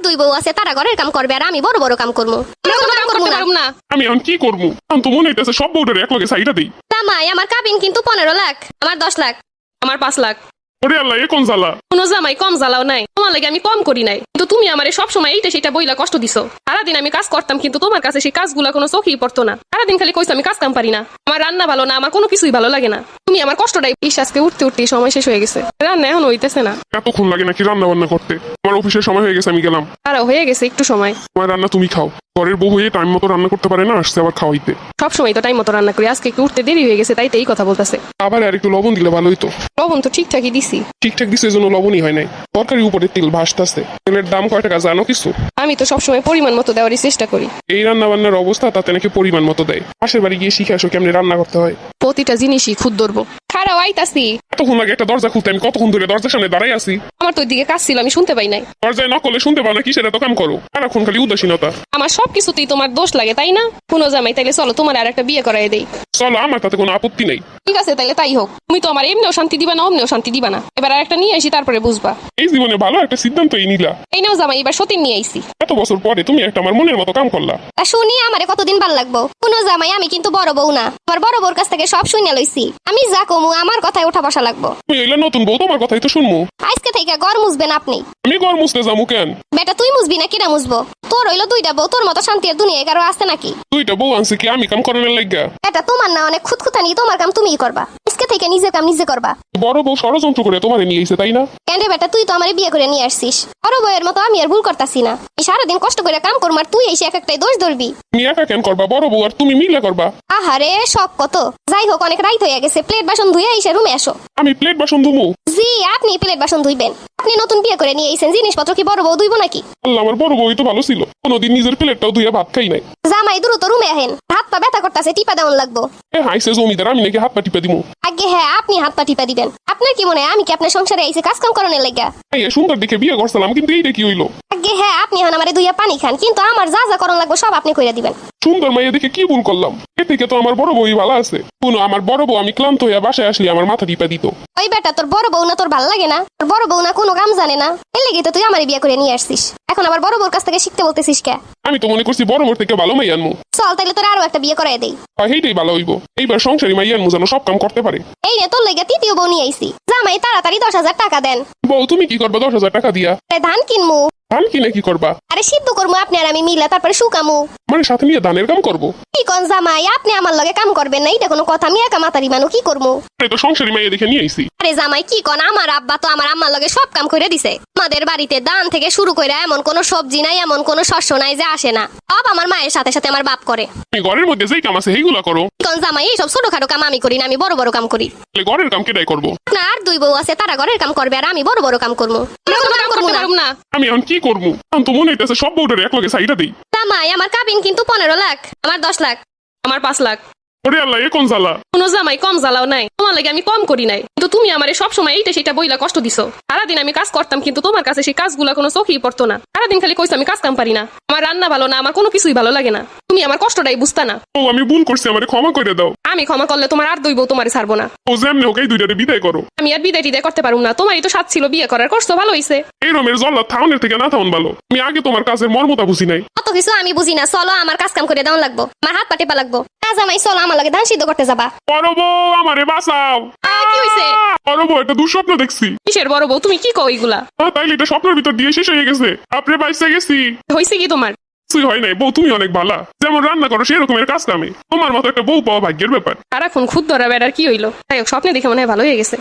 দুই বউ আছে, তারা ঘরের কাম করবে আর আমি বড় বড় কাম করবো। আমি এখন কি করবো? আমি তো মনে হইতেছে সব বউটার এক লগে সাইডা দেই। জামাই আমার কাবিন কিন্তু 15 লাখ, আমার 10 লাখ। আমার 5 লাখ। ওরে আল্লাহ, এ কোন জ্বালা! কোনো জামাই কম জ্বালাও নাই, তোমার লাগে আমি কম করি নাই, কিন্তু তুমি আমারে সবসময় এইটা সেটা বইলা কষ্ট দিছো। সারাদিন আমি কাজ করতাম কিন্তু তোমার কাছে সেই কাজগুলা কোনো চোখেই পড়তো না। সারাদিন খালি কইছো আমি কাজ কাম পারি না, আমার রান্না ভালো না, আমার কোনো কিছুই ভালো লাগে না। তুমি আমার কষ্টটাই আজকে উঠতে উঠতে সময় শেষ হয়ে গেছে, রান্না এখন হইতেছে না। এতক্ষণ লাগে নাকি রান্না বান্না করতে? আমার অফিসের সময় হয়ে গেছে, আমি গেলাম। তারা হয়ে গেছে একটু সময়। তোমার রান্না তুমি খাও। ঘরের বউ হয়ে টাইম মতো রান্না করতে পারে না, আসছে আবার খাওয়াইতে। সবসময় তো টাইম মতো রান্না করি, আজকে একটু উঠতে দেরি হয়ে গেছে তাই তো এই কথা বলতেছে। আবার আর একটু লবণ দিলে ভালো হইতো। লবণ তো ঠিকঠাকই দিছি। ঠিকঠাক দিছে, এজন্য লবণই হয় নাই। তরকারির উপরে তেল ভাসতেছে। তেলের দাম কয় টাকা জানো কিছু? আমি তো সবসময় পরিমাণ মতো দেওয়ারই চেষ্টা করি। এই রান্না বান্নার অবস্থা, তাতে নাকি পরিমাণ মতো দেয়। পাশের বাড়ি গিয়ে শিখে আসো কেমনি রান্না করতে হয়। প্রতিটা জিনিসই খুদ ধরবো। খারাপ আইতাছি। এতক্ষণ লাগে একটা দরজা খুলতে, আমি কতক্ষণ ধরে দরজার সামনে দাঁড়াই আছি। আমার তো ওইদিকে কাজ ছিল, আমি শুনতে পাই নাই। দরজায় না করলে শুনতে পাও না, কিসের এত কাম করো? সারাক্ষণ খালি উদাসীনতা। আমার সবকিছুতেই তোমার দোষ লাগে তাই না? কোনো জামাই, তাইলে চলো তোমার আর একটা বিয়ে করাই দেই। চলো, আমার তাতে কোনো আপত্তি নেই। ঠিক আছে তাইলে তাই হোক। তুমি তো আমার এমনিও শান্তি দিবা না, অমনিও শান্তি দিবা না। এবার আর একটা নিয়ে আসি, তারপরে বুঝবা। এই জীবনে ভালো একটা সিদ্ধান্ত এই নিলা। এই নাও জামাই, এবার সতীন নিয়ে আইছি। এত বছর পরে তুমি একটা আমার মনের মতো কাম করলা। তা শুনি আমারে কতদিন ভাল লাগবো? কোনো জামাই, আমি কিন্তু বড় বউ না। আমার বড় বউর কাছ থেকে সব শুনে লইছি। আমি যা কমু আমার কথায় ওঠা বসা লাগবো। তুমি এলে নতুন বউ, তোমার কথাই তো শুনবো। আজকে থেকে ঘর মুছবেন আপনি। আমি ঘর মুছতে যাবো কেন? বেটা তুই মুছবি না, কিরা মুছবো? তোর হইলো দুইটা বউ, তোর মতো শান্তির দুনিয়ায় কারো আছে নাকি? দুইটা বউ আনছে কি আমি কাম করানোর লাগা? এটা তোমার না অনেক খুঁতখুতানি, তোমার কাম তুমিই করবা। আজকে থেকে নিজের কাম নিজে করবা। বড় বউ ষড়যন্ত্র করে তোমারে নিয়ে এসে, তাই না? কেন রে বেটা, তুই তো আমারে বিয়ে করে নিয়ে আসছিস। বড় বউয়ের মতো আমি আর ভুল করতাছি না। এই সারাদিন কষ্ট করে কাম করবো আর তুই এসে এক একটাই দোষ ধরবি। তুমি একা কেন করবা? বড় বউ আর তুমি মিলে করবা। আহারে শখ কত! যাই হোক, অনেক রাইত হয়ে গেছে, প্লেট বাসন ধুয়ে এসে রুমে আসো। আমি প্লেট বাসন ধুমু? জি, আপনি প্লেট বাসন ধুইবেন। আপনি নতুন বিয়ে করে নিয়ে এসেছেন, জিনিসপত্র কি বড় বউ ধুইব নাকি? আল্লাহ, আমার বড় বউই তো ভালো ছিল, কোনোদিন নিজের প্লেটটাও ধুইয়া ভাত খাই নাই। জামাই দ্রুত রুমে আহেন, হাত পা ব্যথা করতেছে, টিপা দেওয়ান লাগবো। এ হাইছে জমিদার, আমি নাকি হাত পা টিপে দিমু? আগে হ্যাঁ, আপনি হাত পা টিপা দিবেন। আপনার কি মনে হয় আমি কি আপনার সংসারে আইসে কাজ কাম করানোর লাগা? এই সুন্দর দেখে বিয়ে করছিলাম, কিন্তু এইটা কি হইলো? আগে হ্যাঁ, আপনি এখন আমারে দুইয়া পানি খান, কিন্তু আমার যা যা করণ লাগবো সব আপনি কইরা দিবেন। সুন্দর মাইয়া দেখে কি ভুল করলাম? এ থেকে তো আমার বড় বউই ভালো আছে। কোনো আমার বড় বউ আমি ক্লান্ত হইয়া বাসায় আসলে আমার মাথা টিপা দিত। ওই বেটা, তোর বড় বউ না তোর ভাল লাগে না? তোর বড় বউ না কোনো কাম জানে না, এর লেগে তো তুই আমারে বিয়ে করে নিয়ে আসছিস। এখন আবার বড় বউর কাছ থেকে শিখতে বলতেছিস কে? আমি তো মনে করছি বড় বউর থেকে ভালো মাইয়া আনমু। চল তাইলে তোর আরো একটা বিয়ে করাই দেই। আর সেইটাই ভালো হইব। এইবার সংসারী মাইয়া আনমু যেন সব কাম করতে পারে। এই নে তোর লেগে তৃতীয় বউ নিয়ে আইছি। জামাই তাড়াতাড়ি 10,000 টাকা দেন। বউ তুমি কি করবা 10,000 টাকা দিয়া? আরে ধান কিনমু। ধান কিনে কি করবা? আরে সিদ্ধ করবো আপনি আর আমি মিলা, তারপরে শুকামু। মানে সাথে নিয়ে ধানের কাম করবো? কি কোন জামাই, আপনি আমার লগে কাম করবেন না, এটা কোনো কথা? আমি একা মাতারি মানু, কি করবো? এই তো সংসারী মাইয়া দেখে নিয়ে আইছি। আরে জামাই কি কোন, আমার আব্বা তো আমার আম্মার লগে সব কাম করে দিছে। আমাদের বাড়িতে দান থেকে শুরু করে এমন কোনো সবজি নাই, এমন কোনো শস্য নাই যে আসে না। সব আমার মায়ের সাথে সাথে আমার বাপ করে। তুমি ঘরের মধ্যে যেই কাম আছে সেইগুলা করো। কি কোন জামাই, এইসব ছোটখাটো কাম আমি করি না, আমি বড় বড় কাম করি। তাহলে ঘরের কাম কেটাই করবো? না, আর দুই বউ আছে, তারা ঘরের কাম করবে আর আমি বড় বড় কাম করবো। না আমি এখন কি করবো? আমি তো মনে হইতেছে সব বউটার এক লগে সাইডা দেই। জামাই আমার কাবিন কিন্তু 15 লাখ, আমার 10 লাখ। আমার 5 লাখ। ওরে আল্লাহ, এ কোন জ্বালা! কোনো জামাই কম জ্বালাও নাই, তোমার লাগে আমি কম করি নাই, কিন্তু তুমি আমারে সবসময় এইটা সেটা বইলা কষ্ট দিছো। সারাদিন আমি কাজ করতাম কিন্তু তোমার কাছে সেই কাজগুলা কোনো চোখেই পড়তো না। সারাদিন খালি কইছো আমি কাজ কাম পারি না, আমার রান্না ভালো না, আমার কোনো কিছুই ভালো লাগে না। তুমি আমার কষ্টটাই বুঝতা না। ও আমি ভুল করছি, আমারে ক্ষমা করে দাও। আমি ক্ষমা করলে তোমার আর দুই বউ তোমারে ছাড়বো না। ও যেমনি হোক এই দুইটারে বিদায় করো। আমি আর বিদায় টিদায় করতে পারুম না, তোমারই তো সাথ ছিল বিয়ে করার, করছো ভালো হইছে। এই রমের জল্লা থাউনের থেকে না থাউন ভালো। আমি আগে তোমার কাজের মর্মতা বুঝি নাই। অত কিছু আমি বুঝি না, চলো আমার কাজ কাম করে দেওয়ান লাগবো, আমার হাত পা টেপা লাগবো। না জামাই, চলো আমার লগে ধান সিদ্ধ করতে যাবা। বড় বউ আমারে বাঁচাও। কি হইছে? বড় বউ একটা দুঃস্বপ্ন দেখছি। কিসের বড় বউ? তুমি কি কও এগুলা? তাইলে এটা স্বপ্নের ভিতর দিয়ে শেষ হয়ে গেছে। আপনি বাইসে গেছি। হইছে কি তোমার? কিছুই হয় নাই। বউ তুমি অনেক ভালা, যেমন রান্না করো সেরকমের কাজ কামে। তোমার মতো একটা বউ পাওয়া ভাগ্যের ব্যাপার। সারাক্ষণ খুদ ধরা বেড়ার কি হইলো? তাই হোক, স্বপ্নে দেখে মনে হয় ভালো হয়ে গেছে।